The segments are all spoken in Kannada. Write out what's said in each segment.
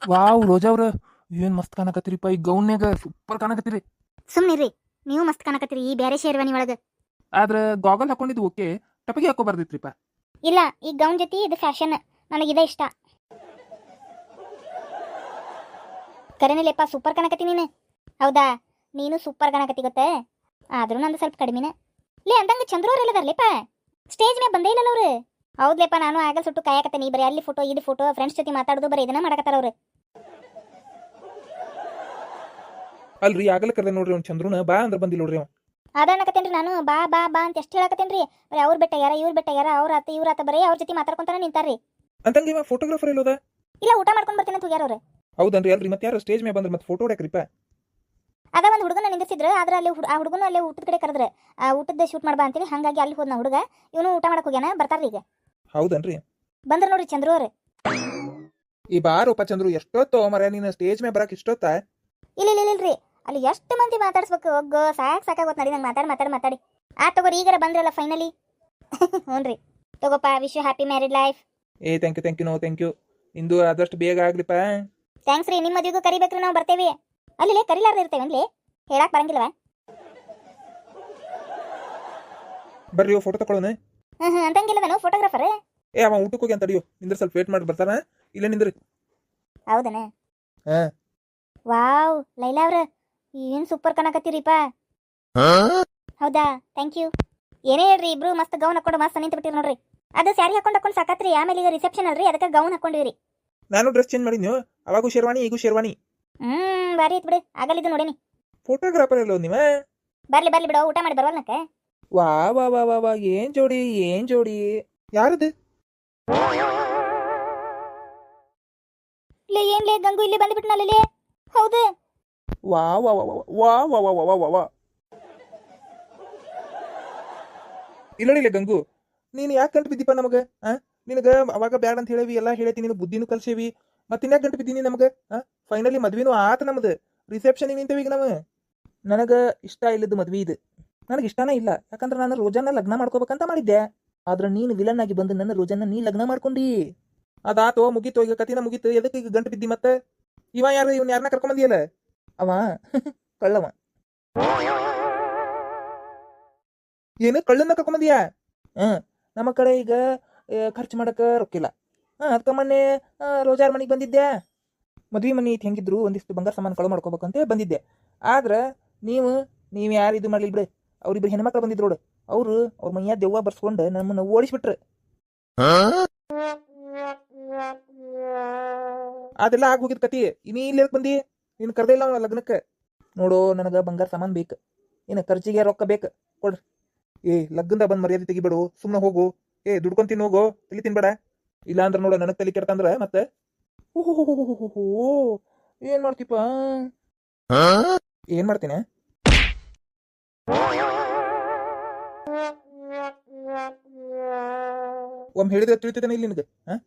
ವಾವ್ ರೋಜಾ ಅವ್ರ ಏನ್ ಮಸ್ತ್ ಕಾಣಕತ್ತೀರಿಪ್ಪ ಈ ಗೌನ್ಯಾಗ ಸೂಪರ್ ಕಾಣಕತ್ತೀರಿ. ಸುಮ್ನಿರ್ರಿ, ನೀವು ಮಸ್ತ್ ಕಾಣಕತ್ತೀರಿ ಈ ಬ್ಯಾರೆ ಶೇರ್ವಾನಿ ಒಳಗ. ಆದ್ರ ಗಾಗಲ್ ಹಾಕೊಂಡಿದ್ದು ಓಕೆ, ಟಪಗಿ ಹಾಕೋ ಬರ್ದಿತ್ರಿಪ್ಪ. ಇಲ್ಲ, ಈ ಗೌನ್ ಜೊತೆ ಇದು ಫ್ಯಾಷನ್, ನನಗಿದೆ ಇಷ್ಟ. ಕರೆನಿಲೆಪ್ಪ, ಸೂಪರ್ ಕಾಣಕತ್ತಿ ನೀನು. ಹೌದಾ, ನೀನು ಸೂಪರ್ ಕಾಣಕತ್ತಿ ಗೊತ್ತೇ. ಆದ್ರೂ ನಂದು ಸ್ವಲ್ಪ ಕಡಿಮೆನ. ಲೇ ಅಂದಂಗ ಚಂದ್ರು ಅವ್ರು ಎಲ್ಲದಾರ್ಲೇಪ, ಸ್ಟೇಜ್ ಮೇಲೆ ಬಂದೇ ಇಲ್ಲಲ್ಲ ಅವ್ರು. ಹೌದ್ಲೇಪ, ನಾನು ಆಗ ಸುಟ್ಟು ಕಾಯಕತ್ತೀನಿ. ಬರೀ ಅಲ್ಲಿ ಫೋಟೋ ಇದು ಫೋಟೋ, ಫ್ರೆಂಡ್ಸ್ ಜೊತೆ ಮಾತಾಡೋದು ಬರೀ ಇದನ್ನ ಮಾಡಕತ್ತಾರ ಅವ್ರು. ಅಲ್ರಿ ಆಗಲ್ಲ ಕರ್ದೆ ನೋಡ್ರಿ ಅವ್ನು ಚಂದ್ರುನ ಬಾ ಅಂದ್ರೆ ಬಂದಿಲ್ಲ ನೋಡ್ರಿ ಅವ. ಅದಾನಕತ್ತೇನ್ರಿ ನಾನು, ಬಾ ಬಾ ಬಾ ಅಂತ ಎಷ್ಟು ಹೇಳಕತ್ತೇನ್ರಿ. ಬರೀ ಅವ್ರು ಬೆಟ್ಟ ಯಾರ ಇವ್ರು ಬೆಟ್ಟ ಯಾರ, ಅವ್ರ ಆತ ಇವ್ರ ಆತ, ಬರೀ ಅವ್ರ ಜೊತೆ ಮಾತಾಡ್ಕೊಂತಾನೆ ನಿಂತಾರ್ರಿ. ಅಂತಂಗ ಇವ ಫೋಟೋಗ್ರಾಫರ್ ಇಲ್ಲೋದ? ಇಲ್ಲ, ಊಟ ಮಾಡ್ಕೊಂಡ್ ಬರ್ತೀನಿ ಅಂತ ಹೋಗ್ಯಾರ ಅವ್ರು. ಹೌದನ್ರಿ, ಅಲ್ರಿ ಮತ್ತೆ ಯಾರು ಸ್ಟೇಜ್ ಮೇಲೆ ಬಂದ್ರೆ ಮತ್ತೆ ಫೋಟೋ ಹೊಡ್ಯಾಕ್ರಿಪ್ಪ. ಅದ ಒಂದು ಹುಡುಗನ ನಿಂದಿಸಿದ್ರು, ಆದ್ರೆ ಅಲ್ಲಿ ಆ ಹುಡುಗನ ಅಲ್ಲೇ ಊಟದ ಕಡೆ ಕರೆದ್ರೆ ಊಟದ ಶೂಟ್ ಮಾಡ್ಬಾ ಅಂತೀನಿ. ಹಂಗಾಗಿ ಅಲ್ಲಿ ಹೋದ್ನ ಹುಡುಗ. ಇವನು ಊಟ ಮಾಡಕ್ ಹೋಗ್ಯಾನ, ಬರ್ತಾರ್ರಿ ಈಗ. ಹೌದನ್ರಿ, ಬಂದ್ರ ನೋಡ್ರಿ ಚಂದ್ರು ಅವ್ರು. ಈ ಬಾರೋಪ ಚಂದ್ರು, ಎಷ್ಟೊತ್ತೋ ಮರ ನೀನು ಸ್ಟೇಜ್ ಮೇಲೆ ಬರಕ್ ಇಷ್ಟೊತ್ತ? ಇಲ್ರಿ, ಅಲ್ಲಿ ಎಷ್ಟು ಮಂದಿ ಮಾತಾಡ್ಸ್ಬೇಕು, ಒಗ್ಗೋ ಸಾಕಾಗೋತ್ ನಡಿ ನಂಗೆ ಮಾತಾಡಿ. ತಗೋರಿ, ಈಗಾರ ಬಂದ್ರಲ್ಲ ಫೈನಲಿ. ಹ್ಞೂನ್ರಿ, ತಗೋಪ್ಪ, wish you happy married life. ಏ thank you no thank you. ನಿಂದು ಆದಷ್ಟು ಬೇಗ ಆಗ್ಲಿಪ್ಪ. ಥ್ಯಾಂಕ್ಸ್ ರೀ, ನಿಮ್ಮ ಮದುವೆಗೂ ಕರಿಬೇಕ್ರಿ, ನಾವು ಬರ್ತೇವೆ. ಅಲ್ಲಿ ಕರಿಲಾರ್ದ ಇರ್ತೇವೆ ಅಲ್ಲಿ, ಹೇಳಕ್ ಬರಂಗಿಲ್ವಾ? ಬರ್ರಿ ಫೋಟೋ ತಗೊಳ್ಳೋಣ. ಅಂತಂಗಿಲ್ಲ ನಾನು ಫೋಟೋಗ್ರಾಫರ್. ಏ ಅವ ಊಟಕ್ಕೆ ಹೋಗಿ ಅಂತ ಅಡಿಯೋ, ನಿಂದ್ರ ಸ್ವಲ್ಪ ವೇಟ್ ಮಾಡಿ ಬರ್ತಾನ. ಇಲ್ಲ ನಿಂದ್ರಿ. ಹೌದನ? ಹಾ. ವಾವ್ ಲೈಲಾ ಅವ್ರ, ಏನ್ ಸೂಪರ್ ಕಾಣಕತ್ತೀರಿಪ್ಪ. ಹೌದಾ, ಥ್ಯಾಂಕ್ ಯು. ಏನೇ ಹೇಳ್ರಿ, ಇಬ್ರು ಮಸ್ತ್ ಗೌನ್ ಹಾಕೊಂಡು ಮಸ್ತ್ ನಿಂತು ಬಿಟ್ಟಿರಿ ನೋಡ್ರಿ. ಅದು ಸ್ಯಾರಿ ಹಾಕೊಂಡು ಸಾಕತ್ರಿ. ಆಮೇಲೆ ಈಗ ರಿಸೆಪ್ಷನ್ ಅಲ್ರಿ, ಅದಕ್ಕೆ ಗೌನ್ ಹಾಕೊಂಡಿವ್ರಿ. ನಾನು ಡ್ರೆಸ್ ಚೇಂಜ್ ಮಾಡಿದ್ನು, ಅವಾಗೂ ಶೇರ್ವಾನಿ ಈಗೂ ಶೇರ್ವಾನಿ. ಬಾರಿ ಐತ್ ಬಿಡು, ಆಗಲಿದ್ದು ನೋಡೇನಿ. ಫೋಟೋಗ್ರಾಫರ್ ಎಲ್ಲೋ ನೀವ? ಬರ್ಲಿ ಬಿಡು, ಊಟ ಮಾಡಿ ಬರ್ವಲ್ನಕ. ವಾ ವಾ ವಾ ವಾ ವಾ, ಏನ್ ಜೋಡಿ. ಯಾರದು? ಏನ್ಲೇ ಗಂಗು, ಇಲ್ಲಿ ಬಂದ್ಬಿಟ್ನಲ್ಲೇ. ಹೌದು. ವಾ ವಾ ವಾ ವಾ ವಾ ವಾ ವಾ ವಾ ವಾ ವಾ. ಇಲ್ಲ ಗಂಗು, ನೀನು ಯಾಕೆ ಗಂಟು ಬಿದ್ದಿಪ್ಪ ನಮಗ? ನಿನಗ ಅವಾಗ ಬ್ಯಾಡ ಅಂತ ಹೇಳೇವಿ, ಎಲ್ಲ ಹೇಳೇತಿ, ನಿನಗೆ ಬುದ್ಧಿನೂ ಕಲ್ಸೇವಿ. ಮತ್ತೆ ಯಾಕೆ ಗಂಟು ಬಿದ್ದೀನಿ ನಮಗ? ಫೈನಲಿ ಮದ್ವಿನೂ ಆತ ನಮ್ದು, ರಿಸೆಪ್ಷನ್ ನಿಂತೇವಿ ಈಗ ನಾವು. ನನಗ ಇಷ್ಟ ಇಲ್ಲದ ಮದ್ವಿ ಇದು, ನನಗೆ ಇಷ್ಟನೇ ಇಲ್ಲ. ಯಾಕಂದ್ರೆ ನಾನು ರೋಜಾನ ಲಗ್ನ ಮಾಡ್ಕೋಬೇಕಂತ ಮಾಡಿದ್ದೆ. ಆದ್ರೆ ನೀನು ವಿಲನ್ ಆಗಿ ಬಂದು ನನ್ನ ರೋಜಾನ ನೀ ಲಗ್ನ ಮಾಡ್ಕೊಂಡಿ. ಅದಾತೋ, ಮುಗೀತು, ಈಗ ಕತಿನ ಮುಗೀತು. ಎದಕ್ಕೆ ಈಗ ಗಂಟು ಬಿದ್ದಿ ಮತ್ತೆ? ಇವ ಯಾರು? ಇವ್ನ ಯಾರನ್ನ ಕರ್ಕೊಂಬಂದಿಯಲ್ಲ? ಅವ ಕಳ್ಳವ. ಏನು ಕಳ್ಳನ್ನ ಕರ್ಕೊಂಬಂದಿಯಾ? ನಮ್ಮ ಕಡೆ ಈಗ ಖರ್ಚು ಮಾಡಕ್ಕೆ ರೊಕ್ಕಿಲ್ಲ. ಅದಕ್ಕೆ ಮೊನ್ನೆ ರೋಜಾರ್ ಮನೆಗೆ ಬಂದಿದ್ದೆ. ಮದ್ವೆ ಮನೆ ಐತಿ, ಹೆಂಗಿದ್ರು ಒಂದಿಷ್ಟು ಬಂಗಾರ ಸಾಮಾನು ಕಳು ಮಾಡ್ಕೋಬೇಕಂತ ಬಂದಿದ್ದೆ. ಆದ್ರೆ ನೀವು ಯಾರು ಇದು ಮಾಡ್ಲಿಲ್ಲ ಬಿಡು. ಅವ್ರಿಬ್ರು ಹೆಣ್ಮಕ್ಳು ಬಂದಿದ್ರು ನೋಡು, ಅವ್ರ ಮೈಯ ದೆವ್ವ ಬರ್ಸ್ಕೊಂಡು ನಮ್ಮನ್ನು ಓಡಿಸ್ಬಿಟ್ರು. ಅದೆಲ್ಲ ಆಗೋಗಿದ್ ಕತಿ. ಇನ್ನೀ ಇಲ್ಲಿ ಬಂದಿ, ನೀನು ಕರ್ದೇ ಇಲ್ಲ ಲಗ್ನಕ್ಕೆ. ನೋಡು, ನನಗೆ ಬಂಗಾರ ಸಾಮಾನು ಬೇಕು, ಏನು ಖರ್ಚಿಗೆ ರೊಕ್ಕ ಬೇಕು, ಕೊಡ್ರಿ. ಲಗ್ನದ ಬಂದ್ ಮರ್ಯಾದೆ ತೆಗಿಬೇಡು, ಸುಮ್ಮನೆ ಹೋಗು. ದುಡ್ಕೊಂಡ್ ತಿನ್ ಹೋಗು, ತಲೆ ತಿನ್ಬೇಡ. ಇಲ್ಲ ಅಂದ್ರೆ ನೋಡ, ನನಗೆ ತಲೆ ಕೆಡ್ತಂದ್ರ ಮತ್ತೆ ಏನ್ ಮಾಡ್ತೀಪ? ಏನ್ ಮಾಡ್ತೀನಿ? ಒಮ್ಮೆ ಹೇಳಿದ್ರೆ ತಿಳಿತೇನೆ ಇಲ್ಲಿ ನಿನಗೆ.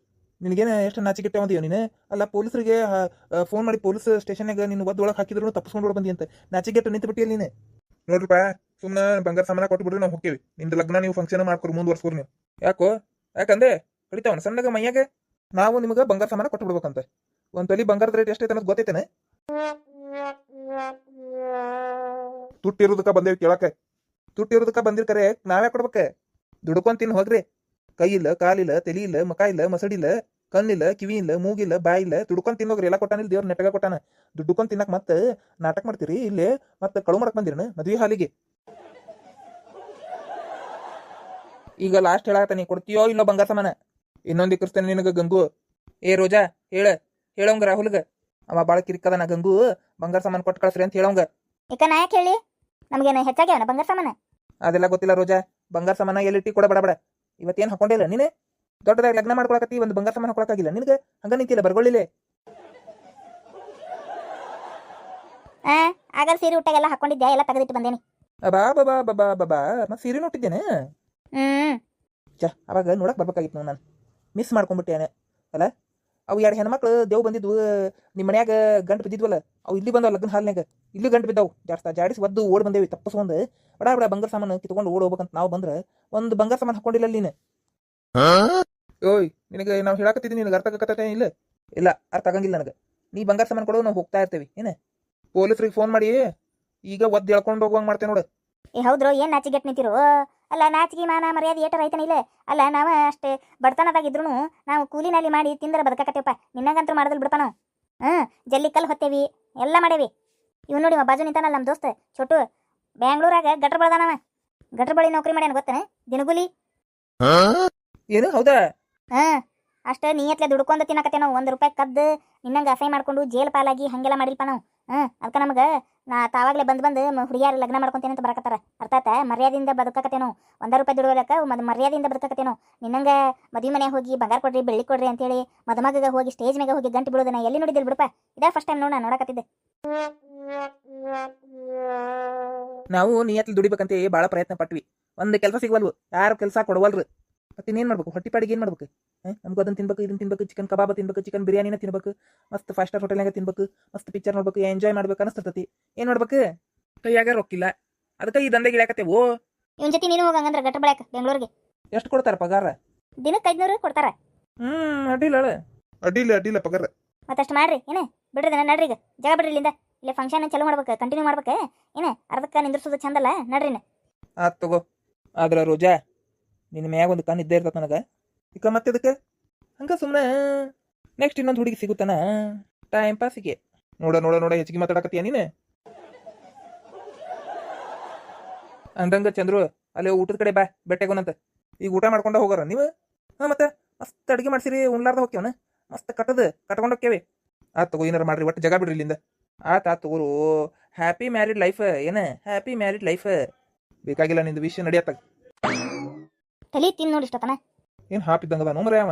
ನಿನಗೇನ ಎಷ್ಟು ನಾಚಿಕೆಟ್ಟ ಬಂದೀವ ನೀನು? ಅಲ್ಲ, ಪೊಲೀಸರಿಗೆ ಫೋನ್ ಮಾಡಿ ಪೊಲೀಸ್ ಸ್ಟೇಷನ್ಯಾಗ ನೀನು ಒಳಗೆ ಹಾಕಿದ್ರು ತಪ್ಪಿಸ್ಕೊಂಡು ಬಂದಿ ಅಂತ ನಾಚಿಕೆಟ್ಟು ನಿಂತು ಬಿಟ್ಟಿಯಲ್ಲಿ ನೀನು. ನೋಡ್ರಿಪ್ಪ, ಸುಮ್ಮನೆ ಬಂಗಾರ ಸಾಮಾನ ಕೊಟ್ಬಿಡ್ರಿ, ನಾವು ಹೋಗ್ತೀವಿ. ನಿಮ್ದು ಲಗ್ನ ನೀವು ಫಂಕ್ಷನ್ ಮಾಡ್ಕೊರಿ, ಮುಂದುವರ್ಸ್ಕೊರಿ ನೀವು. ಯಾಕಂದೆ ಕಡಿತಾವನ ಸಣ್ಣಗ ಮೈಯಾಗ. ನಾವು ನಿಮ್ಗೆ ಬಂಗಾರ ಸಾಮಾನ ಕೊಟ್ಟು ಬಿಡ್ಬೇಕಂತ. ಒಂದ್ ತೊಲಿ ಬಂಗಾರದ ರೇಟ್ ಎಷ್ಟೈತೆ ಅನ್ನೋದು ಗೊತ್ತೈತೇನೆ? ತುಟ್ಟಿರೋದಕ್ಕ ಬಂದೇವಿ ಕೇಳಕ್ಕೆ. ತುಟ್ಟಿರೋದಕ್ಕ ಬಂದಿರ್ಕರೆ ನಾವ್ಯಾ ಕೊಡ್ಬೇಕ? ದುಡ್ಕೊಂಡ್ ತಿನ್ ಹೋಗ್ರಿ. ಕೈ ಇಲ್ಲ, ಕಾಲಿಲ್ಲ, ತಲಿ ಇಲ್ಲ, ಮಕ ಇಲ್ಲ, ಮಸಡಿಲ್ಲ, ಕಣ್ಣಿಲ್ಲ, ಕಿವಿ ಇಲ್ಲ, ಮೂಗಿಲ್ಲ, ಬಾಯಿ ಇಲ್ಲ, ದುಡ್ಕೊಂಡ್ ತಿನ್ನೋಗ್ರಿ. ಎಲ್ಲ ಕೊಟ್ಟಾನಿಲ್ಲ ದೇವ್ರ, ನೆಟ್ಟಗ ಕೊಟ್ಟಾನ. ದುಡ್ಕೊಂಡ್ ತಿನ್ನಕ್ ಮತ್ತೆ ನಾಟಕ ಮಾಡ್ತೀರಿ ಇಲ್ಲಿ? ಮತ್ತೆ ಕಳು ಮಾಡಕ್ ಬಂದಿರನ ಮದ್ವಿ ಹಾಲಿಗೆ? ಈಗ ಲಾಸ್ಟ್ ಹೇಳಾತ, ನೀ ಕೊಡ್ತೀಯೋ ಇಲ್ಲೋ ಬಂಗಾರ ಸಾಮಾನ? ಇನ್ನೊಂದು ಇಕ್ಕರ್ತೇನೆ ನಿನಗ ಗಂಗು. ರೋಜಾ, ಹೇಳವಂಗ ರಾಹುಲ್ಗ. ಅವ ಬಾಳ ಕಿರಿಕದನ ಗಂಗು, ಬಂಗಾರ ಸಾಮಾನು ಕೊಟ್ಟು ಕಳ್ಸ್ರಿ ಅಂತ ಹೇಳವಂಗ. ಈಗ ನಾ ಯಾಕೆ ಹೇಳಿ? ನಮಗೇನು ಹೆಚ್ಚಾಗ್ಯಾವನ ಬಂಗಾರ ಸಾಮಾನ? ಅದೆಲ್ಲ ಗೊತ್ತಿಲ್ಲ ರೋಜಾ. ಬಂಗಾರ ಸಾಮಾನ ಎಲ್ಲಿಟ್ಟಿ ಕೊಡ ಬಡ. ಇವತ್ತೇನು ಹಾಕೊಂಡಿಲ್ಲ ನೀನೆ? ದೊಡ್ಡದಾಗಿ ಲಗ್ನ ಮಾಡ್ಕೊಳಕತ್ತಿ, ಒಂದು ಬಂಗಾರ ಸಾಮಾನು ಹಾಕೊಳಕಾಗಿಲ್ಲ ನಿನಗೆ? ಹಂಗ ನಿಂತಿಲ್ಲ ಬರ್ಕೊಳ್ಳಿಲ್ಲ. ಆಗ ಸೀರೆ ಊಟಾಗೆಲ್ಲ ಹಾಕೊಂಡಿದ್ದೆ, ಎಲ್ಲ ತೆಗೆದಿಟ್ಟು ಬಂದೇನಿ. ಬಾ ಬಾ ಬಾ ಬಾ ಬಾ ಬಾ, ಮತ್ತೆ ಸೀರೆನೂ ಉಟ್ಟಿದ್ದೇನೆ. ಅವಾಗ ನೋಡಕ್ ಬರ್ಬೇಕಾಗಿತ್ತು ನಾನು, ಮಿಸ್ ಮಾಡ್ಕೊಂಡ್ಬಿಟ್ಟೇನೆ ಅಲ್ಲ. ಅವು ಎರಡು ಹೆಣ್ಮಕ್ಳು ದೇವ್ ಬಂದಿದ್ವು ನಿಮ್ಮ ಮನ್ಯಾಗ, ಗಂಟು ಬಿದ್ದಿದ್ವಲ್ಲ, ಅವು ಇಲ್ಲಿ ಬಂದವು ಲಗ್ನ ಹಾಲ್ನಾಗ. ಇಲ್ಲಿ ಗಂಟು ಬಿದ್ದಾವು, ಜಾಡಿಸಿ ಒದ್ದು ಓಡ್ ಬಂದೇವಿ ತಪ್ಪಸ್ಕೊಂಡು. ಬಡ ಬಂಗಾರ ಸಾಮಾನು ಕಿತ್ಕೊಂಡು ಓಡ್ ಹೋಗ್ಬೇಕಂತ ನಾವು ಬಂದ್ರೆ ಒಂದು ಬಂಗಾರ ಸಾಮಾನು ಹಾಕೊಂಡಿಲ್ಲ ನೀನು. ಓಯ್, ನಿನಗೆ ನಾವು ಹೇಳಕತ್ತಿದ್ದೀನಿ, ನಿನಗೆ ಅರ್ಥ ಆಗಕತ್ತೇ ಇಲ್ಲ? ಇಲ್ಲ, ಅರ್ಥ ಆಗಂಗಿಲ್ಲ ನನಗೆ. ನೀ ಬಂಗಾರ ಸಾಮಾನು ಕೊಡು ನಾವು ಹೋಗ್ತಾ ಇರ್ತೀವಿ ಏನು ಪೊಲೀಸ್ರಿಗೆ ಫೋನ್ ಮಾಡಿ ಈಗ ಒದ್ದು ಎಳ್ಕೊಂಡು ಹೋಗುವಂಗೆ ಮಾಡ್ತೇವೆ ನೋಡು. ಏ ಹೌದ್ರು ಏನು ನಾಚಿಗೆಟ್ ನಿಂತಿರು? ಅಲ್ಲ ನಾಚಿಗೆ ಮಾನ ಮರ್ಯಾದೆ ಏಟರ ಐತನ ಇಲ್ಲ? ಅಲ್ಲ ನಾವು ಅಷ್ಟೇ ಬಡತನದಾಗಿದ್ರು ನಾವು ಕೂಲಿನಲ್ಲಿ ಮಾಡಿ ತಿಂದ್ರೆ ಬದುಕಾಕತ್ತೇವಪ್ಪ. ನಿನ್ನಂಗಂತೂ ಮಾಡೋದಿಲ್ಲ ಬಿಡಪ್ಪ ನಾವು. ಜಲ್ಲಿ ಕಲ್ಲು ಹೊತ್ತೇವಿ, ಎಲ್ಲ ಮಾಡೇವಿ. ಇವ್ ನೋಡಿ ಬಾಜು ನಿಂತಾನಲ್ಲ ನಮ್ಮ ದೋಸ್ತ ಚೋಟು, ಬ್ಯಾಂಗ್ಳೂರಾಗ ಗಟ್ರ ಬೆಳ್ದಾನವ. ಗಟ್ರ ಬಳಿ ನೌಕರಿ ಮಾಡ್ಯಾನ ಗೊತ್ತೇನ? ದಿನಗೂಲಿ. ಏನು ಹೌದಾ? ಅಷ್ಟೇ ನೀಯತ್ಲೆ ದುಡ್ಕೊಂಡ ತಿನ್ನಕತ್ತೇ ನಾವು. 1 ರೂಪಾಯಿ ಕದ್ದು ನಿನ್ನಂಗೆ ಅಸಹ್ಯ ಮಾಡ್ಕೊಂಡು ಜೇಲ್ ಪಾಲಾಗಿ ಹಂಗೆಲ್ಲ ಮಾಡಿಲ್ಪ ನಾವು. ಅದಕ್ಕೆ ನಮಗೆ ತಾವಾಗಲೇ ಬಂದು ಹುಡುಗಿಯಾರು ಲಗ್ನ ಮಾಡ್ಕೊಂತೇನೆ ಅಂತ ಬರಕತ್ತಾರ. ಅರ್ಥಾತ? ಮರ್ಯಾದೆಯಿಂದ ಬದುಕಾಕತ್ತೇ ನಾವು. 1 ರೂಪಾಯಿ ದುಡ್ಕೊಳಕ ಮರ್ಯಾದೆಯಿಂದ ಬದುಕಾಕತ್ತೇ ನಾವು. ನಿನ್ನಂಗೆ ಮದುವೆ ಮನೆ ಹೋಗಿ ಬಂಗಾರ ಕೊಡ್ರಿ ಬೆಳ್ಳಿ ಕೊಡ್ರಿ ಅಂತೇಳಿ ಮದುಮಗ ಹೋಗಿ ಸ್ಟೇಜ್ ಮ್ಯಾಗ ಹೋಗಿ ಗಂಟು ಬೀಳೋದನ್ನ ಎಲ್ಲಿ ನೋಡಿದಿಲ್ಲ ಬಿಡಪ್ಪ. ಇದೇ ಫಸ್ಟ್ ಟೈಮ್ ನೋಡಕತ್ತಿದ್ದೆ. ನಾವು ನಿಯತ್ಲಿ ದುಡಿಬೇಕಂತ ಭಾಳ ಪ್ರಯತ್ನ ಪಟ್ವಿ. ಒಂದು ಕೆಲಸ ಸಿಗವಲ್ವು, ಯಾರು ಕೆಲಸ ಕೊಡವಲ್ರು. ಮತ್ತೆ ಇನ್ನೇನು ಮಾಡ್ಬೇಕು? ಹೊಟ್ಟಿಪಾಡಿಗೆ ಏನು ಮಾಡ್ಬೇಕು? ನಮ್ಗೆ ಅದನ್ನು ತಿನ್ಬೇಕು, ಇದನ್ನು ತಿನ್ಬೇಕು, ಚಿಕನ್ ಕಬಾಬ್ ತಿನ್ಬೇಕು, ಚಿಕನ್ ಬಿರಿಯಾನಿನ ತಿನ್ಬೇಕು, ಮಸ್ತ್ 5 ಸ್ಟಾರ್ ಹೋಟೆಲ್ನಾಗ ತಿನ್ಬೇಕು, ಮಸ್ತ್ ಪಿಕ್ಚರ್ ನೋಡ್ಬೇಕು, ಎಂಜಾಯ್ ಮಾಡ್ಬೇಕು ಅನಿಸ್ತತಿ. ಏನು ಮಾಡ್ಬೇಕು? ಕೈಯಾಗ ರೊಕ್ಕಿಲ್ಲ, ಅದಕ್ಕೆ ಈ ದಂಧೆಗೆ ಇಳ್ಯಾಕತ್ತೇವು. ಇವನ್ ಜೊತೆ ನೀನು ಹೋಗಂಗಂದ್ರೆ ಗಟ್ಟ ಬೆಳ್ಯಾಕ ಬೆಂಗಳೂರಿಗೆ. ಎಷ್ಟು ಕೊಡ್ತಾರ ಪಗಾರ? ದಿನಕ್ಕೆ 500 ಕೊಡ್ತಾರ. ಅಡ್ಡಿಲ್ಲ ಅಡ್ಡಿಲ್ಲ ಪಗಾರ. ಮತ್ತಷ್ಟು ಮಾಡ್ರಿ ಏನೇ ಬಿಡ್ರಿ ನಡ್ರಿ. ಈಗ ಜಾಗ ಬಿಡ್ರಿ ಇಲ್ಲಿಂದ. ಇಲ್ಲೇ ಫಂಕ್ಷನ್ ಚಾಲೂ ಮಾಡ್ಬೇಕು, ಕಂಟಿನ್ಯೂ ಮಾಡ್ಬೇಕು. ಏನೇ ಅರ್ಧಕ್ಕೆ ನಿಂದ್ರಿಸೋದು ಚಂದಲ್ಲ, ನಡ್ರಿ. ಆತ್ ತಗೋ. ಆದ್ರ ರೋಜಾ, ನಿನ್ನ ಮ್ಯಾಗ ಒಂದು ಕಣ್ಣು ಇದ್ದೇ ಇರ್ತದ ನನಗೆ. ಈಗ ಮತ್ತೆ ಅದಕ್ಕೆ ಹಂಗ ಸುಮ್ಮನೆ ನೆಕ್ಸ್ಟ್ ಇನ್ನೊಂದು ಹುಡುಗಿ ಸಿಗುತ್ತಾನ ಟೈಮ್ ಪಾಸಿಗೆ. ನೋಡ ಹೆಚ್ಚಿಗೆ ಮಾತಾಡಕತ್ತೀಯ ನೀನು. ಅಂದಂಗ ಚಂದ್ರು, ಅಲ್ಲಿ ಊಟದ ಕಡೆ ಬಾ, ಬೆಟ್ಟೆಗೋನಂತ. ಈಗ ಊಟ ಮಾಡ್ಕೊಂಡ ಹೋಗೋರ ನೀವು? ಮತ್ತೆ ಮಸ್ತ್ ಅಡುಗೆ ಮಾಡ್ಸಿರಿ, ಉಣ್ಲಾರ್ದ ಹೋಗ್ಯವನ. ಮಸ್ತ್ ಕಟ್ಕೊಂಡು ಹೋಗ್ಯವಿ. ಆತ್ ತಗೋ, ಏನಾರ ಮಾಡ್ರಿ, ಒಟ್ಟು ಜಾಗ ಬಿಡ್ರಿ ಇಲ್ಲಿಂದ. ಆತ್ ತಗೋರು. ಹ್ಯಾಪಿ ಮ್ಯಾರಿಡ್ ಲೈಫ್ ಏನ? ಹ್ಯಾಪಿ ಮ್ಯಾರಿಡ್ ಲೈಫ್ ಬೇಕಾಗಿಲ್ಲ ನಿಂದು ವಿಷಯ ನಡೆಯತ್ತಾಗ. ತಲಿ ತಿನ್ ನೋಡಿ ಇಷ್ಟತನ ಏನು ಹಾಪಿದ್ದಂಗದ ನೋ ಮರ ಅವ.